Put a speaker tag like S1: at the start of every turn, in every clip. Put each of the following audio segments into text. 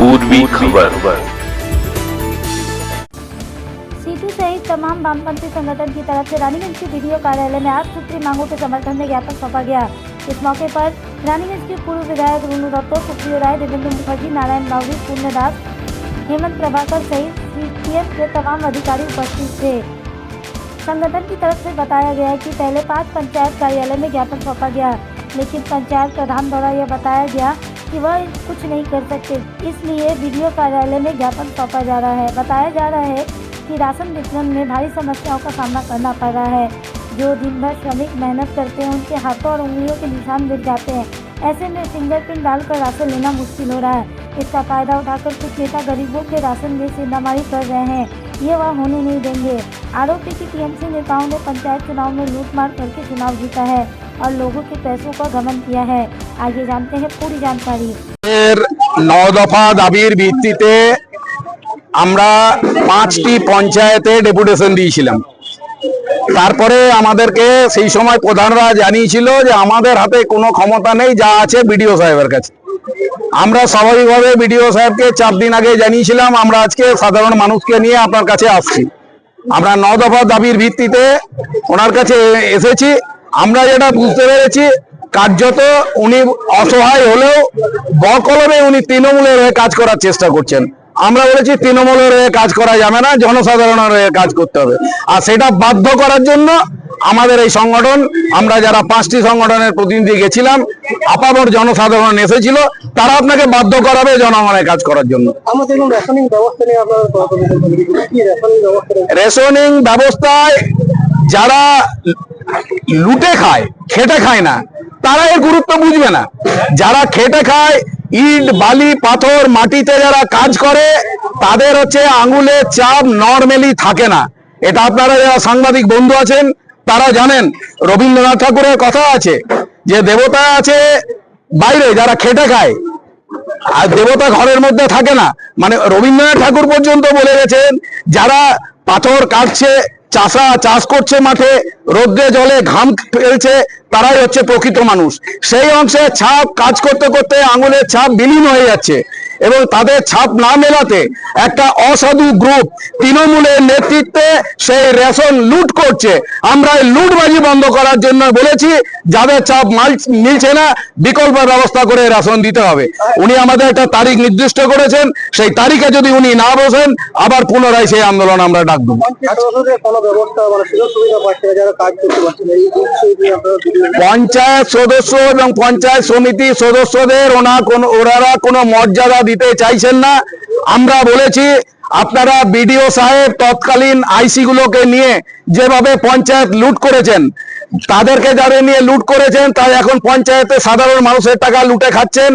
S1: पूर्वी खबर।
S2: सीटू सहित तमाम वामपंथी संगठन की तरफ से रानीगंज के बीडीओ कार्यालय में आज सूत्री मांगों के समर्थन में ज्ञापन सौंपा गया। इस मौके पर रानीगंज के पूर्व विधायक रुनु दत्तो, सुप्रियो राय, देवेंद्र मुखर्जी, नारायण बावरी, पुण्य दास, हेमंत प्रभाकर सहित सीपीएम के तमाम अधिकारी उपस्थित थे। संगठन की तरफ से बताया गया कि पहले 5 पंचायत कार्यालय में ज्ञापन सौंपा गया, लेकिन पंचायत प्रधान द्वारा यह बताया गया कि वह कुछ नहीं कर सकते, इसलिए बीडीओ कार्यालय में ज्ञापन सौंपा जा रहा है। बताया जा रहा है कि राशन वितरण में भारी समस्याओं का सामना करना पड़ रहा है। जो दिन भर श्रमिक मेहनत करते हैं उनके हाथों और उंगलियों के निशान गिर जाते हैं। ऐसे में फिंगरप्रिंट डालकर राशन लेना मुश्किल हो रहा है। इसका फायदा उठाकर कुछ नेता गरीबों के राशन में सेंधामारी कर रहे हैं। ये वह होने नहीं देंगे। आरोप है कि टीएमसी नेताओं ने पंचायत चुनाव में लूटमार करके चुनाव जीता है और लोगों के पैसों का गबन किया है। आगे जानते हैं पूरी जानकारी।
S3: 9 दफा দাবির ভিত্তিতে আমরা 5টি পঞ্চায়েতে ডেপুটেশন দিয়েছিলাম। তারপরে আমাদেরকে সেই সময় প্রধানরা জানিয়েছিল যে আমাদের হাতে কোনো ক্ষমতা নেই, যা আছে বিডিও সাহেবের কাছে। আমরা স্বাভাবিকভাবে বিডিও সাহেবকে 4 দিন আগে জানিয়েছিলাম আমরা আজকে সাধারণ মানুষকে নিয়ে আপনার কাছে আসছি। আমরা 9 দফা দাবির ভিত্তিতে ওনার কাছে এসেছি। আমরা যেটা বুঝতে পেরেছি, কার্যত উনি অসহায় হলেও বকলমে উনি তৃণমূলের হয়ে কাজ করার চেষ্টা করছেন। আমরা বলেছি তৃণমূলের হয়ে কাজ করা যাবে না, জনসাধারণের হয়ে কাজ করতে হবে। আর সেটা বাধ্য করার জন্য আমাদের এই সংগঠন, আমরা যারা 5টি সংগঠনের প্রতিনিধি গেছিলাম, আপামর জনসাধারণ এসেছিল, তারা আপনাকে বাধ্য করাবে জনগণের কাজ করার জন্য। রেশনিং ব্যবস্থায় যারা লুটে খায়, খেটে খায় না, তারা এর গুরুত্ব বুঝবে না। যারা খেটে খায়, ইট বালি পাথর মাটিতে যারা কাজ করে, তাদের হচ্ছে আঙুলের চাপ নরমালি থাকে না। এটা আপনারা যারা সাংবাদিক বন্ধু আছেন তারা জানেন। রবীন্দ্রনাথ ঠাকুরের কথা আছে যে দেবতা আছে বাইরে, যারা খেটে খায়, আর দেবতা ঘরের মধ্যে থাকে না। মানে রবীন্দ্রনাথ ঠাকুর পর্যন্ত বলে গেছেন, যারা পাথর কাটছে, চাষ করছে, মাঠে রোদ্রে জলে ঘাম ফেলছে, তারাই হচ্ছে প্রকৃত মানুষ। সেই অংশে ছাপ কাজ করতে করতে আঙুলের ছাপ বিলীন হয়ে যাচ্ছে এবং তাদের ছাপ না মেলাতে একটা অসাধু গ্রুপ তৃণমূলের নেতৃত্বে সেই রেশন লুট করছে। আমরা এই লুটবাজি বন্ধ করার জন্য বলেছি, যাদের ছাপ মিলছে না বিকল্প ব্যবস্থা করে রেশন দিতে হবে। উনি আমাদের একটা তারিখ নির্দিষ্ট করেছেন, সেই তারিখে যদি উনি না বসেন আবার পুনরায় সেই আন্দোলন আমরা ডাকব। পঞ্চায়েত সদস্য এবং পঞ্চায়েত সমিতি সদস্যদের ওনারা কোনো মর্যাদা দিতে চাইছেন না। আমরা বলেছি আপনারা বিডিও সাহেব তৎকালীন আইসি গুলোকে নিয়ে যেভাবে পঞ্চায়েত লুট করেছেন, তাদেরকে যারা নিয়ে লুট করেছেন তারা এখন পঞ্চায়েতে সাধারণ মানুষের টাকা লুটে খাচ্ছেন।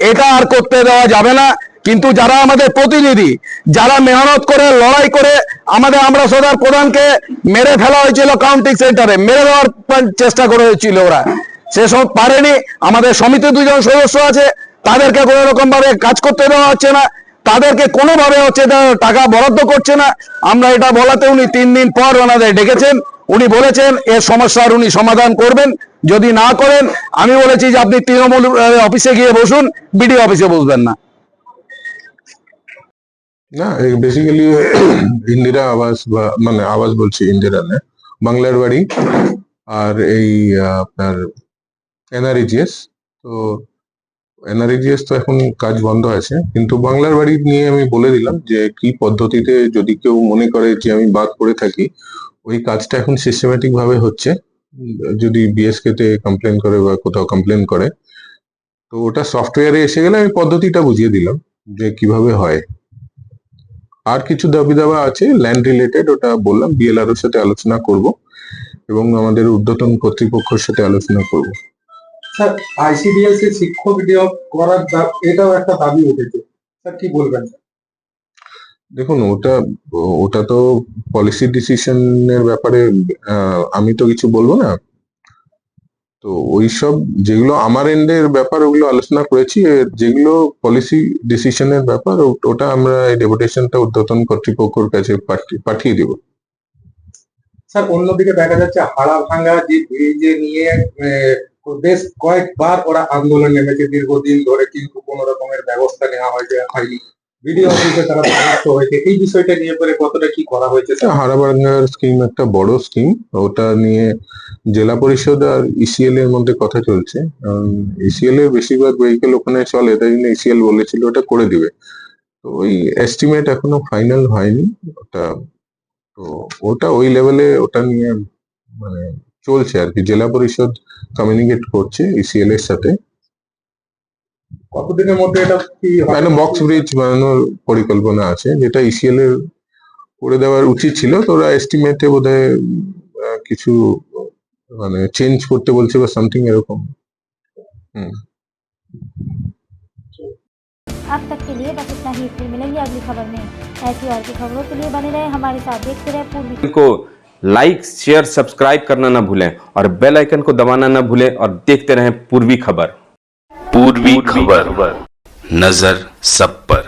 S3: এটা আর করতে দেওয়া যাবে না। কিন্তু যারা আমাদের প্রতিনিধি, যারা মেহনত করে লড়াই করে আমরা সদর প্রধানকে মেরে ফেলা হয়েছিল, কাউন্টিং সেন্টারে মেরে দেওয়ার চেষ্টা করে হয়েছিল, ওরা সেসব পারেনি। আমাদের সমিতি 2 জন সদস্য আছে, তাদেরকে কোনো রকম ভাবে কাজ করতে দেওয়া হচ্ছে না, তাদেরকে কোনোভাবে হচ্ছে টাকা বরাদ্দ করছে না। আমরা এটা বলাতে উনি 3 দিন পর ওনাদের ডেকেছেন। উনি বলেছেন এর সমস্যার উনি সমাধান করবেন। যদি না করেন, আমি বলেছি যে আপনি তৃণমূল অফিসে গিয়ে বসুন, বিডিও অফিসে বসবেন না।
S4: না, বেসিক্যালি ইন্দিরা আবাস, মানে আবাস বলছি, ইন্দিরা না, বাংলার বাড়ি আর এই আপনার এনআরইজিএস। তো এনআরইজিএস তো এখন কাজ বন্ধ আছে, কিন্তু বাংলার বাড়ি নিয়ে আমি বলে দিলাম যে কি পদ্ধতিতে, যদি কেউ মনে করে যে আমি বাদ পড়ে থাকি, ওই কাজটা এখন সিস্টেমেটিক ভাবে হচ্ছে। যদি বিএসকে তে কমপ্লেন করে বা কোথাও কমপ্লেন করে, তো ওটা সফটওয়্যারে এসে গেলে আমি পদ্ধতিটা বুঝিয়ে দিলাম যে কিভাবে হয়। আর কিছু দাবি দাবা আছে ল্যান্ড রিলেটেড, ওটা বললাম বিএলআর এর সাথে আলোচনা করব এবং আমাদের ঊর্ধ্বতন কর্তৃপক্ষের সাথে আলোচনা করব।
S5: স্যার, আইসিডিএস এর শিক্ষক নিয়োগ করার এটাও একটা দাবি উঠেছে, স্যার কি বলবেন?
S4: দেখুন, ওটা তো পলিসি ডিসিশনের ব্যাপারে আমি তো কিছু বলবো না। তো ওইসব যেগুলো আমার এন্ডের ব্যাপার, ওগুলো আলোচনা করেছি। যেগুলো পলিসি ডিসিশনের ব্যাপার, ওটা আমরা এই ডেপুটেশনটা ঊর্ধ্বতন কর্তৃপক্ষের কাছে পাঠিয়ে দিব।
S5: স্যার, অন্যদিকে দেখা যাচ্ছে হাড়া ভাঙা যে ব্রিজ নিয়ে বেশ কয়েকবার ওরা আন্দোলন নেমেছে দীর্ঘদিন ধরে, কিন্তু কোন রকমের ব্যবস্থা নেওয়া হয়নি। ভিডিও অফিসে তারা দ্বারস্থ হয়েছে। এই বিষয়টা নিয়ে পরে কতটা কি করা হয়েছে স্যার?
S4: হারাবাঙ্গার স্কিম একটা বড় স্কিম, ওটা নিয়ে জেলা পরিষদ আর ইসিএল এর মধ্যে কথা চলছে। ইসিএল এর বেশিরভাগ ভেহিকেল ওখানে চলে, তাই জন্য ইসিএল বলেছিল ওটা করে দিবে। তো ওই এস্টিমেট এখনো ফাইনাল হয়নি ওটা, তো ওটা ওই লেভেলে ওটা নিয়ে মানে চলছে আর কি। জেলা পরিষদ কমিউনিকেট করছে ইসিএল এর সাথে।
S5: কতদিনের মধ্যে এটা কি
S4: একটা বক্স ব্রিজ বানানোর পরিকল্পনা আছে, যেটা ইসিএল এর করে দেওয়ার উচিত ছিল। তো ওরা এস্টিমেটে বোধহয় কিছু মানে চেঞ্জ করতে বলছে বা সামথিং এরকম।
S2: अब तक के लिए बस इतना ही। फिर मिलेंगे अगली खबर में। ऐसी और की खबरों के लिए बने रहे हमारे साथ। देखते रहे पूर्वी
S1: को लाइक शेयर सब्सक्राइब करना ना भूलें और बेल आइकन को दबाना ना भूलें और देखते रहें पूर्वी खबर।
S6: पूर्वी खबर, नजर सब पर।